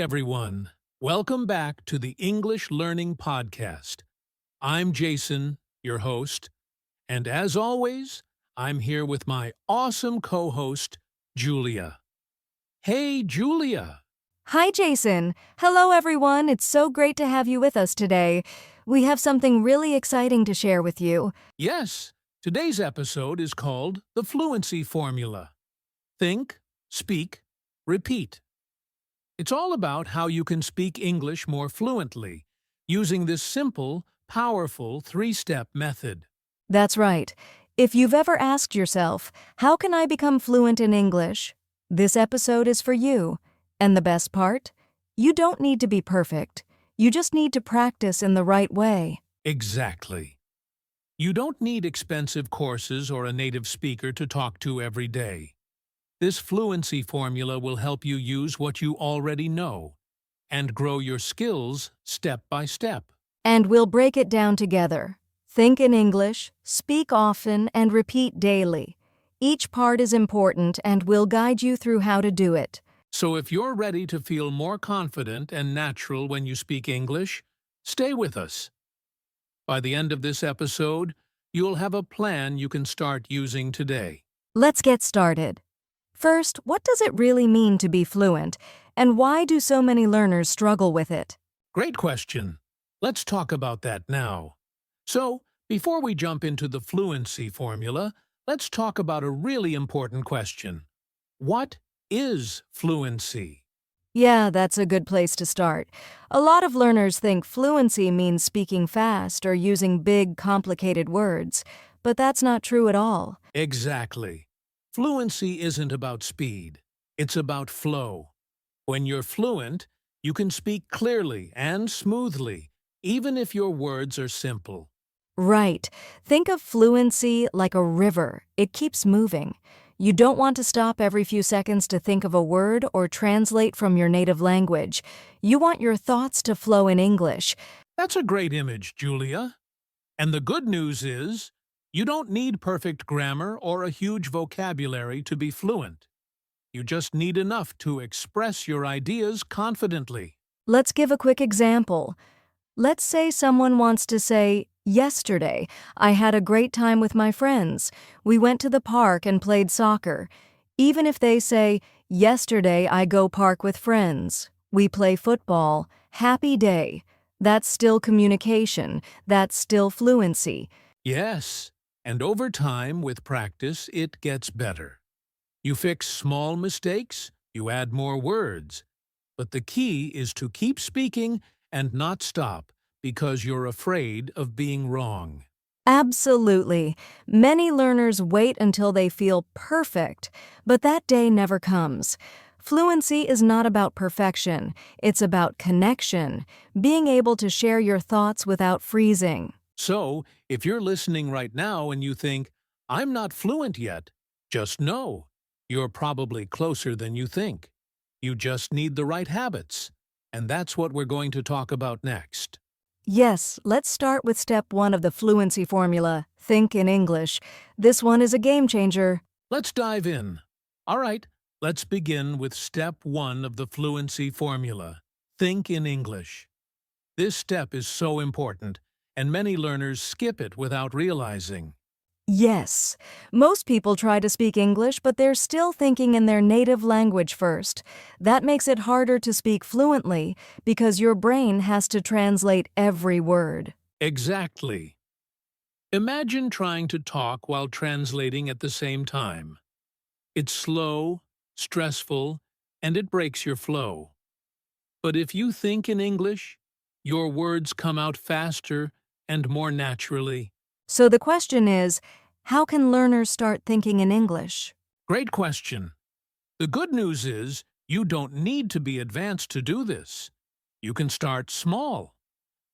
Hey everyone, welcome back to the English Learning Podcast. I'm Jason, your host, and as always, I'm here with my awesome co-host, Julia. Hey Julia! Hi, Jason. Hello, everyone. It's so great to have you with us today. We have something really exciting to share with you. Yes, today's episode is called the Fluency Formula. Think, speak, repeat. It's all about how you can speak English more fluently using this simple, powerful three-step method. That's right. If you've ever asked yourself, how can I become fluent in English? This episode is for you. And the best part? You don't need to be perfect. You just need to practice in the right way. Exactly. You don't need expensive courses or a native speaker to talk to every day. This fluency formula will help you use what you already know and grow your skills step by step. And we'll break it down together. Think in English, speak often, and repeat daily. Each part is important and we'll guide you through how to do it. So if you're ready to feel more confident and natural when you speak English, stay with us. By the end of this episode, you'll have a plan you can start using today. Let's get started. First, what does it really mean to be fluent, and why do so many learners struggle with it? Great question. Let's talk about that now. So, before we jump into the fluency formula, let's talk about a really important question. What is fluency? Yeah, that's a good place to start. A lot of learners think fluency means speaking fast or using big, complicated words, but that's not true at all. Exactly. Fluency isn't about speed. It's about flow. When you're fluent, you can speak clearly and smoothly, even if your words are simple. Right. Think of fluency like a river. It keeps moving. You don't want to stop every few seconds to think of a word or translate from your native language. You want your thoughts to flow in English. That's a great image, Julia. And the good news is, you don't need perfect grammar or a huge vocabulary to be fluent. You just need enough to express your ideas confidently. Let's give a quick example. Let's say someone wants to say, "Yesterday, I had a great time with my friends. We went to the park and played soccer." Even if they say, "Yesterday, I go park with friends. We play football. Happy day." That's still communication. That's still fluency. Yes, and over time, with practice, it gets better. You fix small mistakes, you add more words. But the key is to keep speaking and not stop because you're afraid of being wrong. Absolutely. Many learners wait until they feel perfect, but that day never comes. Fluency is not about perfection. It's about connection, being able to share your thoughts without freezing. So, if you're listening right now and you think, I'm not fluent yet, just know you're probably closer than you think. You just need the right habits. And that's what we're going to talk about next. Yes, let's start with step 1 of the fluency formula, think in English. This one is a game changer. Let's dive in. All right, let's begin with step 1 of the fluency formula, think in English. This step is so important, and many learners skip it without realizing. Yes, most people try to speak English, but they're still thinking in their native language first. That makes it harder to speak fluently because your brain has to translate every word. Exactly. Imagine trying to talk while translating at the same time. It's slow, stressful, and it breaks your flow. But if you think in English, your words come out faster and more naturally. So the question is, how can learners start thinking in English? Great question. The good news is you don't need to be advanced to do this. You can start small.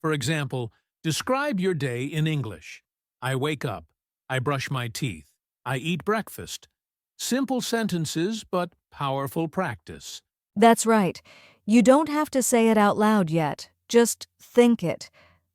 For example, describe your day in English. I wake up. I brush my teeth. I eat breakfast. Simple sentences, but powerful practice. That's right. You don't have to say it out loud yet. Just think it.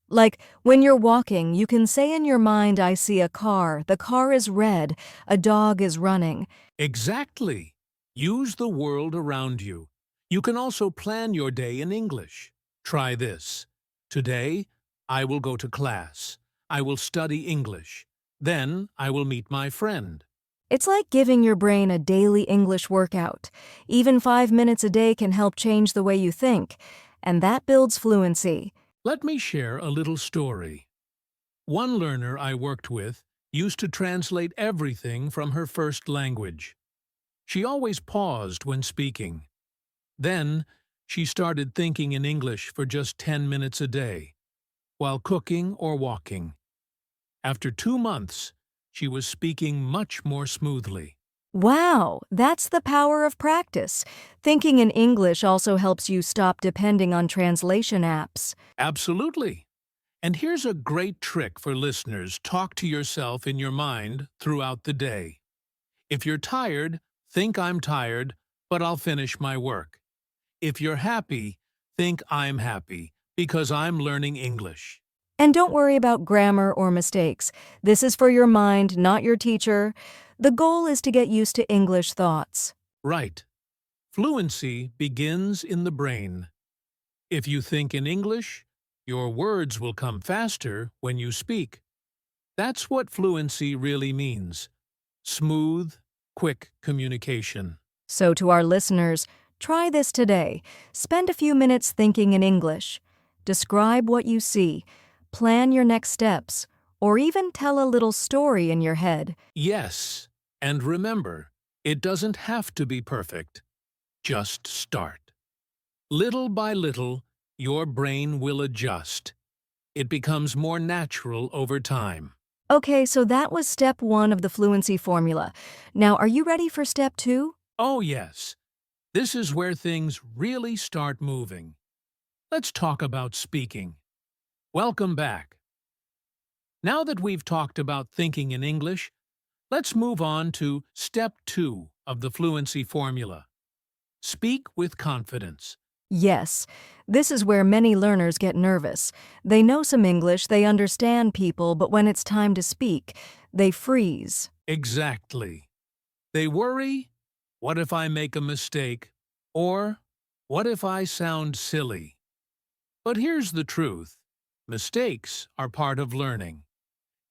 Like, when you're walking, you can say in your mind, "I see a car. The car is red. A dog is running." Exactly. Use the world around you. You can also plan your day in English. Try this. Today, I will go to class. I will study English. Then, I will meet my friend. It's like giving your brain a daily English workout. Even 5 minutes a day can help change the way you think, and that builds fluency. Let me share a little story. One learner I worked with used to translate everything from her first language. She always paused when speaking. Then, she started thinking in English for just 10 minutes a day, while cooking or walking. After 2 months, she was speaking much more smoothly. Wow, that's the power of practice. Thinking in English also helps you stop depending on translation apps. Absolutely. And here's a great trick for listeners. Talk to yourself in your mind throughout the day. If you're tired, think I'm tired, but I'll finish my work. If you're happy, think I'm happy, because I'm learning English. And don't worry about grammar or mistakes. This is for your mind, not your teacher. The goal is to get used to English thoughts. Right. Fluency begins in the brain. If you think in English, your words will come faster when you speak. That's what fluency really means. Smooth, quick communication. So to our listeners, try this today. Spend a few minutes thinking in English. Describe what you see. Plan your next steps. Or even tell a little story in your head. Yes, and remember, it doesn't have to be perfect. Just start. Little by little, your brain will adjust. It becomes more natural over time. Okay, so that was step 1 of the fluency formula. Now, are you ready for step 2? Oh yes, this is where things really start moving. Let's talk about speaking. Welcome back. Now that we've talked about thinking in English, let's move on to step 2 of the fluency formula. Speak with confidence. Yes, this is where many learners get nervous. They know some English, they understand people, but when it's time to speak, they freeze. Exactly. They worry, what if I make a mistake? Or, what if I sound silly? But here's the truth. Mistakes are part of learning.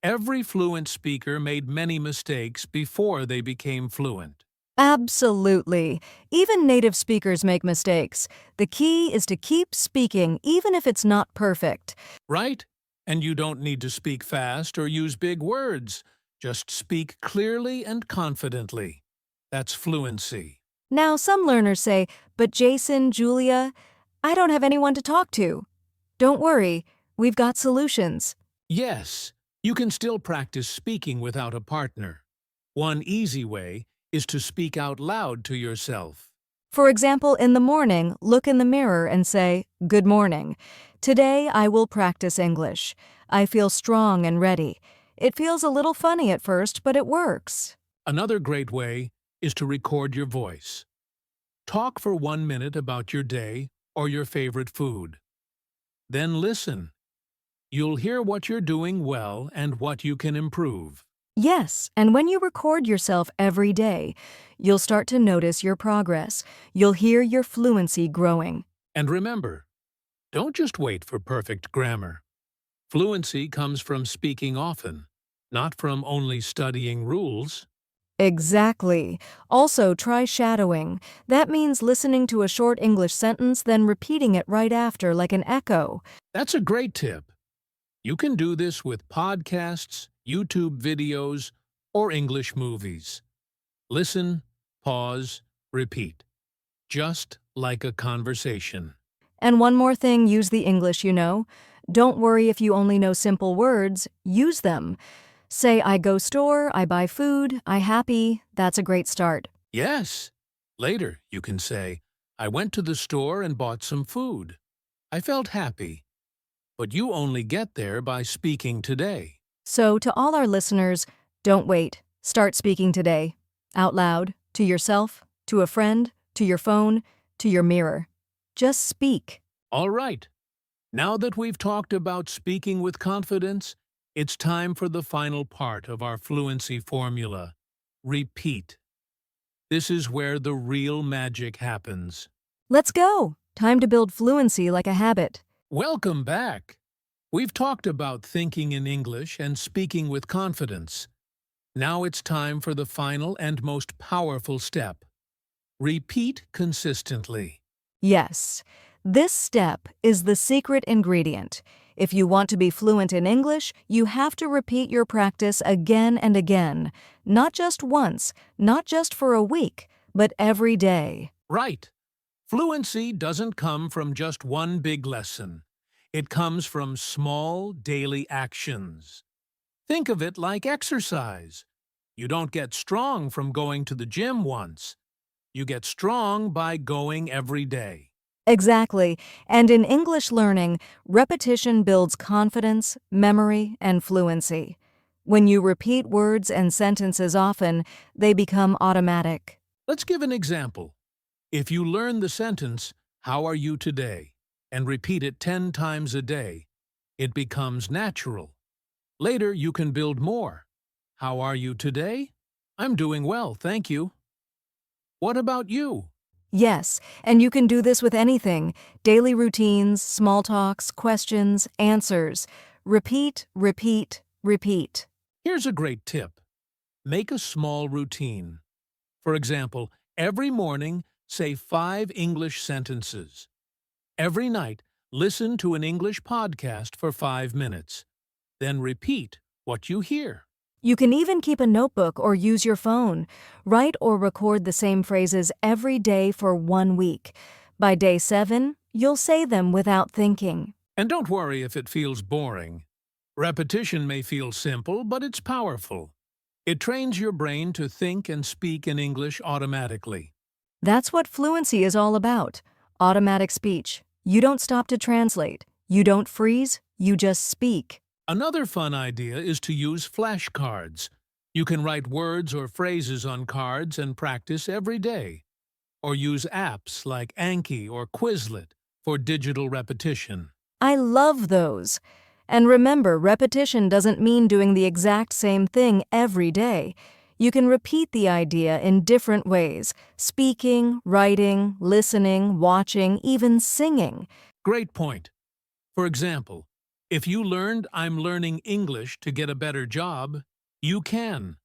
Every fluent speaker made many mistakes before they became fluent. Absolutely. Even native speakers make mistakes. The key is to keep speaking, even if it's not perfect. Right? And you don't need to speak fast or use big words. Just speak clearly and confidently. That's fluency. Now, some learners say, but Jason, Julia, I don't have anyone to talk to. Don't worry, we've got solutions. Yes, you can still practice speaking without a partner. One easy way is to speak out loud to yourself. For example, in the morning, look in the mirror and say, "Good morning. Today I will practice English. I feel strong and ready." It feels a little funny at first, but it works. Another great way is to record your voice. Talk for 1 minute about your day or your favorite food. Then listen. You'll hear what you're doing well and what you can improve. Yes, and when you record yourself every day, you'll start to notice your progress. You'll hear your fluency growing. And remember, don't just wait for perfect grammar. Fluency comes from speaking often, not from only studying rules. Exactly. Also, try shadowing. That means listening to a short English sentence, then repeating it right after like an echo. That's a great tip. You can do this with podcasts, YouTube videos, or English movies. Listen, pause, repeat. Just like a conversation. And one more thing, use the English you know. Don't worry if you only know simple words. Use them. Say, I go store, I buy food, I happy. That's a great start. Yes. Later, you can say, I went to the store and bought some food. I felt happy. But you only get there by speaking today. So, to all our listeners, don't wait. Start speaking today. Out loud, to yourself, to a friend, to your phone, to your mirror. Just speak. All right. Now that we've talked about speaking with confidence, it's time for the final part of our fluency formula. Repeat. This is where the real magic happens. Let's go! Time to build fluency like a habit. Welcome back. We've talked about thinking in English and speaking with confidence. Now it's time for the final and most powerful step. Repeat consistently. Yes, this step is the secret ingredient. If you want to be fluent in English, you have to repeat your practice again and again. Not just once, not just for a week, but every day. Right. Fluency doesn't come from just one big lesson. It comes from small, daily actions. Think of it like exercise. You don't get strong from going to the gym once. You get strong by going every day. Exactly. And in English learning, repetition builds confidence, memory, and fluency. When you repeat words and sentences often, they become automatic. Let's give an example. If you learn the sentence, "How are you today?" and repeat it 10 times a day, it becomes natural. Later, you can build more. "How are you today?" "I'm doing well, thank you." "What about you?" Yes, and you can do this with anything: daily routines, small talks, questions, answers. Repeat, repeat, repeat. Here's a great tip. Make a small routine. For example, every morning, say 5 English sentences. Every night, listen to an English podcast for 5 minutes. Then repeat what you hear. You can even keep a notebook or use your phone. Write or record the same phrases every day for 1 week. By day 7, you'll say them without thinking. And don't worry if it feels boring. Repetition may feel simple, but it's powerful. It trains your brain to think and speak in English automatically. That's what fluency is all about. Automatic speech. You don't stop to translate. You don't freeze. You just speak. Another fun idea is to use flashcards. You can write words or phrases on cards and practice every day. Or use apps like Anki or Quizlet for digital repetition. I love those. And remember, repetition doesn't mean doing the exact same thing every day. You can repeat the idea in different ways: speaking, writing, listening, watching, even singing. Great point. For example, if you learned "I'm learning English to get a better job," you can.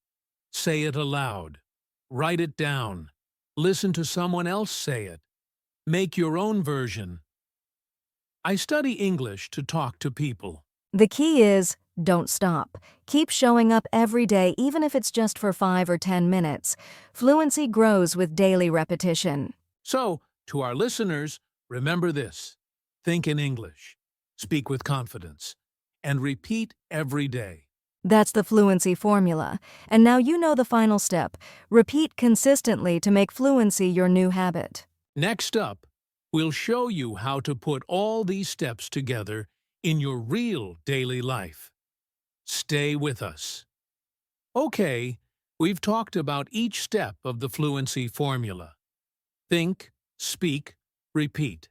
Say it aloud. Write it down. Listen to someone else say it. Make your own version. I study English to talk to people. The key is, don't stop. Keep showing up every day, even if it's just for 5 or 10 minutes. Fluency grows with daily repetition. So, to our listeners, remember this. Think in English. Speak with confidence. And repeat every day. That's the fluency formula. And now you know the final step. Repeat consistently to make fluency your new habit. Next up, we'll show you how to put all these steps together in your real daily life. Stay with us. Okay, we've talked about each step of the fluency formula. Think, speak, repeat.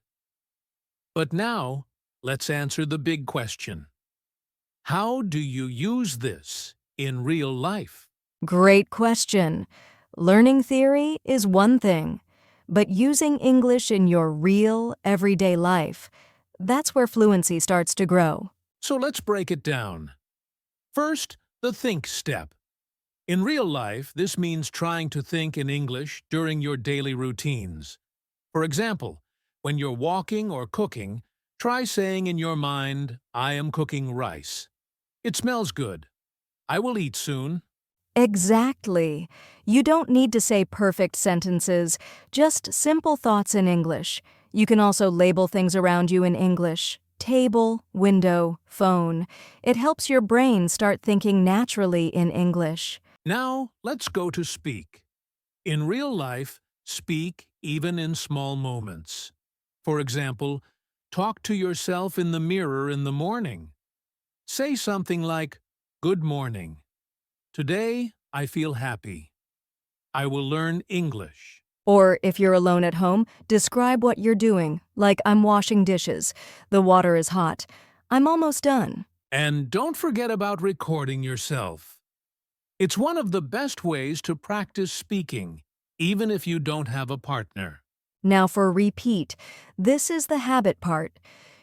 But now, let's answer the big question. How do you use this in real life? Great question. Learning theory is one thing, but using English in your real, everyday life, that's where fluency starts to grow. So let's break it down. First, the think step. In real life, this means trying to think in English during your daily routines. For example, when you're walking or cooking, try saying in your mind, "I am cooking rice." "It smells good. I will eat soon." Exactly. You don't need to say perfect sentences, just simple thoughts in English. You can also label things around you in English: table, window, phone. It helps your brain start thinking naturally in English. Now, let's go to speak. In real life, speak even in small moments. For example, talk to yourself in the mirror in the morning. Say something like, "Good morning. Today, I feel happy. I will learn English." Or if you're alone at home, describe what you're doing, like "I'm washing dishes. The water is hot. I'm almost done." And don't forget about recording yourself. It's one of the best ways to practice speaking, even if you don't have a partner. Now for repeat. This is the habit part.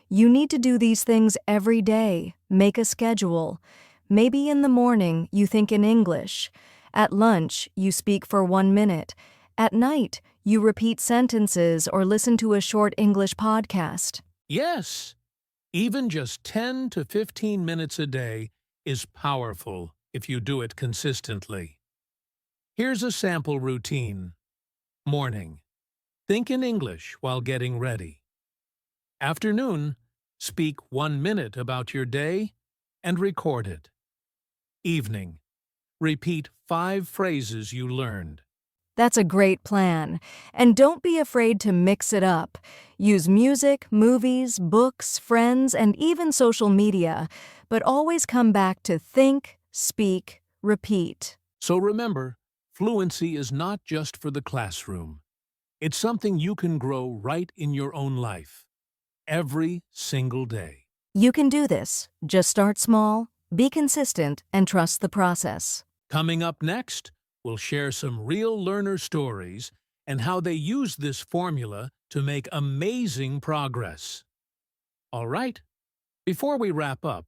You need to do these things every day. Make a schedule. Maybe in the morning you think in English. At lunch you speak for 1 minute. At night you repeat sentences or listen to a short English podcast. Yes, even just 10 to 15 minutes a day is powerful if you do it consistently. Here's a sample routine. Morning. Think in English while getting ready. Afternoon. Speak 1 minute about your day and record it. Evening. Repeat 5 phrases you learned. That's a great plan. And don't be afraid to mix it up. Use music, movies, books, friends, and even social media, but always come back to think, speak, repeat. So remember, fluency is not just for the classroom. It's something you can grow right in your own life, every single day. You can do this. Just start small, be consistent, and trust the process. Coming up next, we'll share some real learner stories and how they use this formula to make amazing progress. All right, before we wrap up,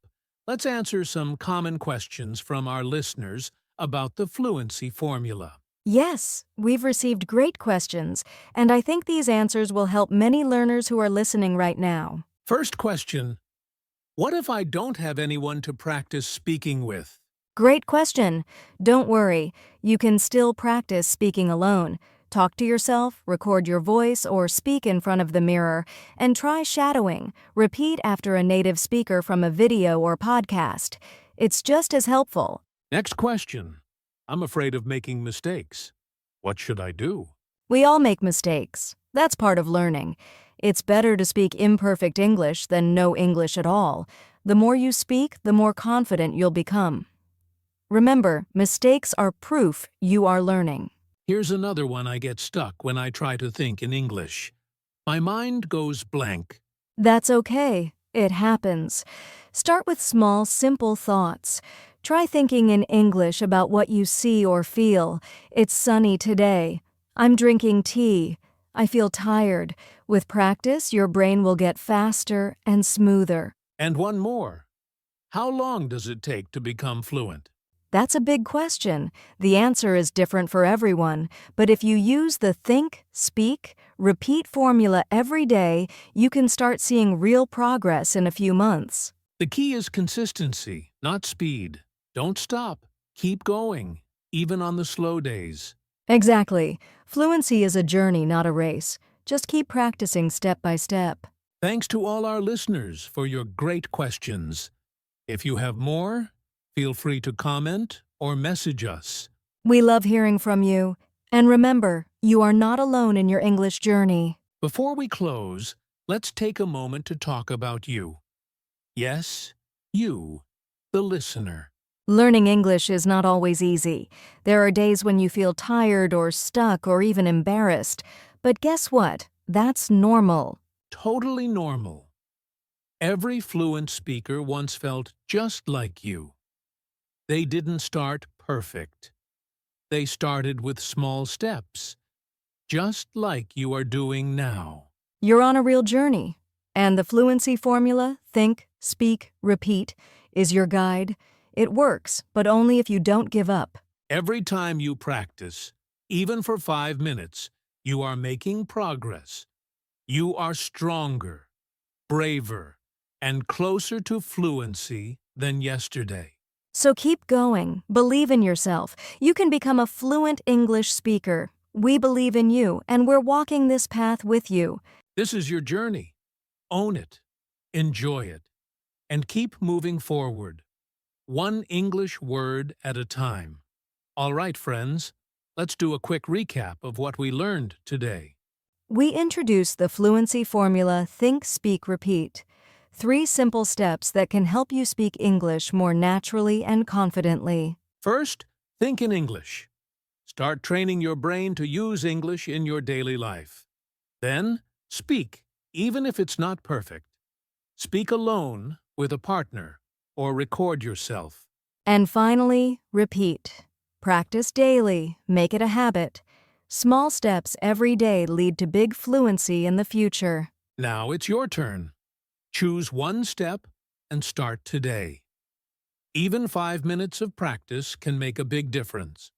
let's answer some common questions from our listeners about the fluency formula. Yes, we've received great questions, and I think these answers will help many learners who are listening right now. First question, what if I don't have anyone to practice speaking with? Great question. Don't worry, you can still practice speaking alone. Talk to yourself, record your voice, or speak in front of the mirror, and try shadowing. Repeat after a native speaker from a video or podcast. It's just as helpful. Next question, I'm afraid of making mistakes. What should I do? We all make mistakes. That's part of learning. It's better to speak imperfect English than no English at all. The more you speak, the more confident you'll become. Remember, mistakes are proof you are learning. Here's another one I get stuck when I try to think in English. My mind goes blank. That's okay. It happens. Start with small, simple thoughts. Try thinking in English about what you see or feel. It's sunny today. I'm drinking tea. I feel tired. With practice, your brain will get faster and smoother. And one more. How long does it take to become fluent? That's a big question. The answer is different for everyone, but if you use the think, speak, repeat formula every day, you can start seeing real progress in a few months. The key is consistency, not speed. Don't stop. Keep going, even on the slow days. Exactly. Fluency is a journey, not a race. Just keep practicing step by step. Thanks to all our listeners for your great questions. If you have more, feel free to comment or message us. We love hearing from you. And remember, you are not alone in your English journey. Before we close, let's take a moment to talk about you. Yes, you, the listener. Learning English is not always easy. There are days when you feel tired or stuck or even embarrassed. But guess what? That's normal. Totally normal. Every fluent speaker once felt just like you. They didn't start perfect. They started with small steps, just like you are doing now. You're on a real journey. And the fluency formula, think, speak, repeat, is your guide. It works, but only if you don't give up. Every time you practice, even for 5 minutes, you are making progress. You are stronger, braver, and closer to fluency than yesterday. So keep going. Believe in yourself. You can become a fluent English speaker. We believe in you, and we're walking this path with you. This is your journey. Own it, enjoy it, and keep moving forward, one English word at a time. All right, friends, let's do a quick recap of what we learned today. We introduced the fluency formula Think, Speak, Repeat. 3 simple steps that can help you speak English more naturally and confidently. First, think in English. Start training your brain to use English in your daily life. Then, speak, even if it's not perfect. Speak alone, with a partner, or record yourself. And finally, repeat. Practice daily. Make it a habit. Small steps every day lead to big fluency in the future. Now it's your turn. Choose one step and start today. Even 5 minutes of practice can make a big difference.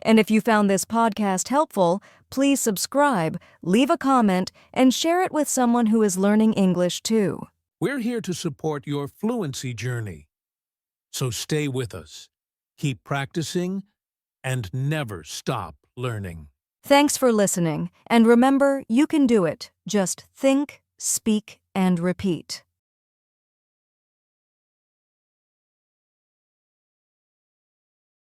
And if you found this podcast helpful, please subscribe, leave a comment, and share it with someone who is learning English too. We're here to support your fluency journey. So stay with us, keep practicing, and never stop learning. Thanks for listening, and remember, you can do it. Just think, speak, and repeat.